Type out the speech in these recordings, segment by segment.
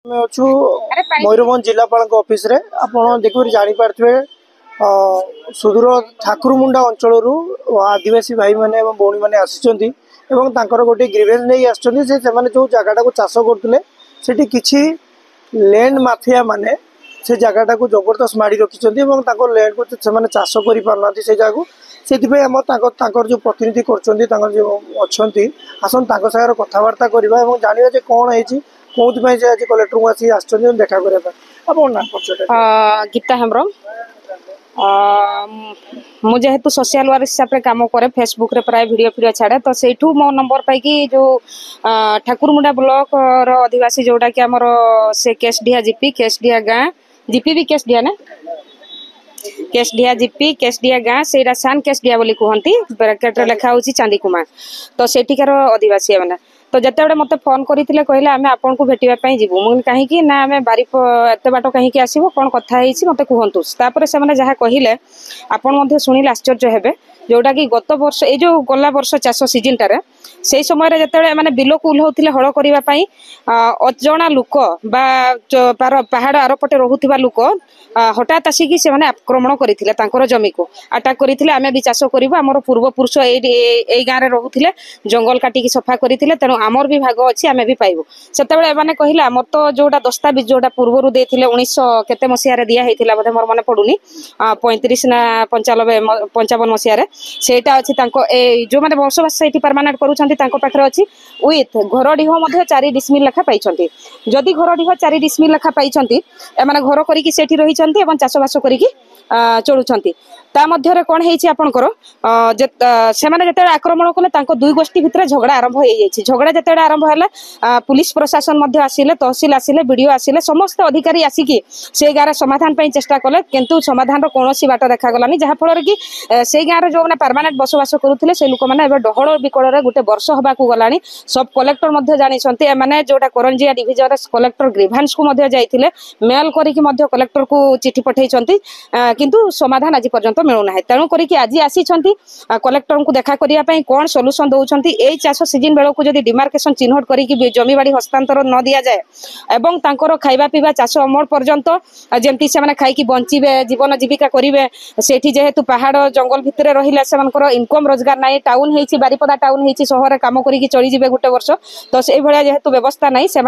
ଆମେ ଅଛୁ ମୟୂରଭଞ୍ଜ ଜିଲ୍ଲାପାଳଙ୍କ ଅଫିସରେ। ଆପଣ ଦେଖିକରି ଜାଣିପାରୁଥିବେ ସୁଦୂର ଠାକୁରମୁଣ୍ଡା ଅଞ୍ଚଳରୁ ଆଦିବାସୀ ଭାଇମାନେ ଏବଂ ଭଉଣୀମାନେ ଆସିଛନ୍ତି ଏବଂ ତାଙ୍କର ଗୋଟେ ଗ୍ରିଭେନ୍ସ ନେଇ ଆସିଛନ୍ତି ଯେ ସେମାନେ ଯେଉଁ ଜାଗାଟାକୁ ଚାଷ କରୁଥିଲେ ସେଠି କିଛି ଲ୍ୟାଣ୍ଡ ମାଫିଆ ମାନେ ସେ ଜାଗାଟାକୁ ଜବରଦସ୍ତ ମାଡ଼ି ରଖିଛନ୍ତି ଏବଂ ତାଙ୍କ ଲ୍ୟାଣ୍ଡକୁ ସେମାନେ ଚାଷ କରିପାରୁନାହାନ୍ତି ସେ ଜାଗାକୁ। ସେଥିପାଇଁ ଆମର ତାଙ୍କର ଯେଉଁ ପ୍ରତିନିଧି କରୁଛନ୍ତି ତାଙ୍କର ଯେଉଁ ଅଛନ୍ତି ଆସନ୍ତୁ ତାଙ୍କ ସାଙ୍ଗରେ କଥାବାର୍ତ୍ତା କରିବା ଏବଂ ଜାଣିବା ଯେ କ'ଣ ହେଇଛି, କୋଉଥିପାଇଁ ସେ ଆଜି କଲେକ୍ଟରଙ୍କୁ ଆସି ଆସିଛନ୍ତି ଦେଖା କରିବା ପାଇଁ। ଆପଣ ନା ଗୀତା ହେମ୍ବ୍ରମ। ମୁଁ जेहेतु सोशल वर्क हिसाब से काम करे फेसबुक रे प्राय वीडियो छाड़े तो सेठू मो नंबर पाई जो ठाकुरमुंडा ब्लॉक रो आदिवासी जोड़ा कि आमर से केसडिया जीपी केसडिया गाँ जीपी भी केसडिया ना केसडिया जीपी केसडिया गाँ से सान केसडिया बोली कहती ब्रैकेट लिखा हो चांदीकुमा तो सेठिकार आदिवासी मैंने तो जिते बड़े मत फोन करते कहले आम आपन को भेटापी जीवु मुझे कहीं ना आम बारी एत बाट कहीं आसबू कौन कथा मत कहतु तापर से जहाँ कहले आपड़ शुणिले आश्चर्य हेबे जोटा कि गत वर्ष ये जो गला वर्ष चाष सीजन टारे से समय जिते मैंने बिल को उल्लाऊले हल करने अजना लोक पहाड़ आरपटे रोकवा लोक हठात आसिक से आक्रमण करते जमी को आटाक करते आम भी चाष करूँ आम पूर्वपुरुष ये गाँव में रोते जंगल काटिकी सफा करते तेणु आमर भी भाग अच्छी आम भी पाइबू से कहले आमर तो जोटा दस्तावेज जोटा पूर्वर देते 1900 केते मसीह दिखाई बोधे मोर मन पड़ूनी 35 ना 55 मसीह सेटा अच्छी जो मैंने बसवास से परमानेंट करूँ अच्छी विथ घर डीह 4 डिसमिल लेखा पाई जदि घर डीह 4 डिसमिल लेखा पाई एम घर करके रही चाषबास कर चलुंट ता मध्य कौन होकर से आक्रमण कले दुई गोष्ठी भितर झगड़ा आरंभ हो झगड़ा जिते आरंभ है पुलिस प्रशासन आसिले तहसिल आसिले बीडीओ आसिले समस्त अधिकारी आसिकी से गाँव समाधान चेष्टा कले किंतु समाधान कौन बाट देखागलानी जहाँफल कि से गाँव जो मैंने परमानेंट बसवास करुले से लोक मैंने डहल विकल गोटे वर्ष हवा गला सब कलेक्टर जानते मैंने जोटा करंजिया डिविजन कलेक्टर ग्रीभांस को जाइए मेल करके कलेक्टर को चिठी पठे किंतु समाधान आज पर्यंत मिलूना तेणु करके आज आसी कलेक्टर को देखा करने कौन सल्यूशन दौरान यही चाष सीजन बेलू जब डिमार्केशन चिन्हट करके जमी बाड़ी हस्तांतर न दि जाए एवं तांकर खाइबा पीवा चाष अमल पर्यंत जमती से खाई बंचे जीवन जीविका करेंगे से जेहेतु पहाड़ जंगल भितर रहिले से इनकम रोजगार ना टाउन होती बारिपदा टाउन होती सहर कम कर चलीजे गोटे वर्ष तो से भाया जेहेतु व्यवस्था नहीं से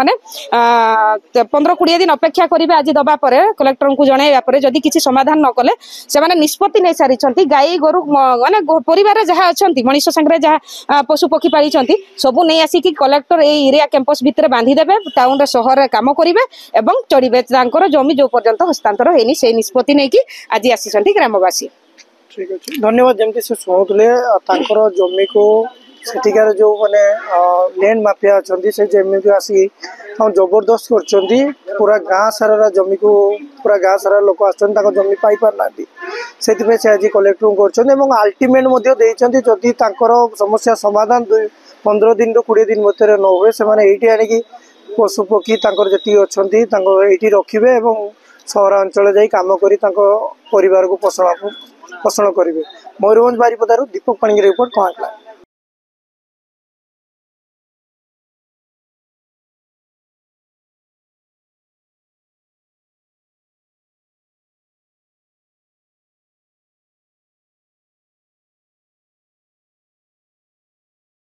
15-20 दिन अपेक्षा करेंगे आज दबा कलेक्टर को जनइबा जदि किसी समाधान न कले से निष्पत्ति नहीं सारी गाई गोरु माने परिवार जहाँ अच्छा मनीष संगे जहाँ पशु पक्षी पाली सबू नहीं आसिक कलेक्टर ये एरिया कैंपस भितर बांधिदेवे टाउन सहर कम करेंगे और चढ़े जमी जो पर्यंत हस्तांतर होनी से निष्पत्ति नहीं कि आज आसी ग्रामवासी। ठीक अच्छे धन्यवाद। जमी से शुणुले जमी को सेठिकार जो मैंने लैंड माफिया अच्छा से जमी को आसी जबरदस्त कर पूरा गाँ सारा जमी को पूरा गाँ सारा लोक आसमी पाई पारना से आज कलेक्टर कर अल्टीमेट जदि समस्या समाधान 15 दिन रू 20 दिन मध्य न हुए से आनिकी पशु पक्षी जी अच्छा ये रखिए और सहरांचल जा कम कर परिवार को पोषण करेंगे। मयूरभंज बारिपदारू दीपक पाणिग्राही रिपोर्ट कहाँ।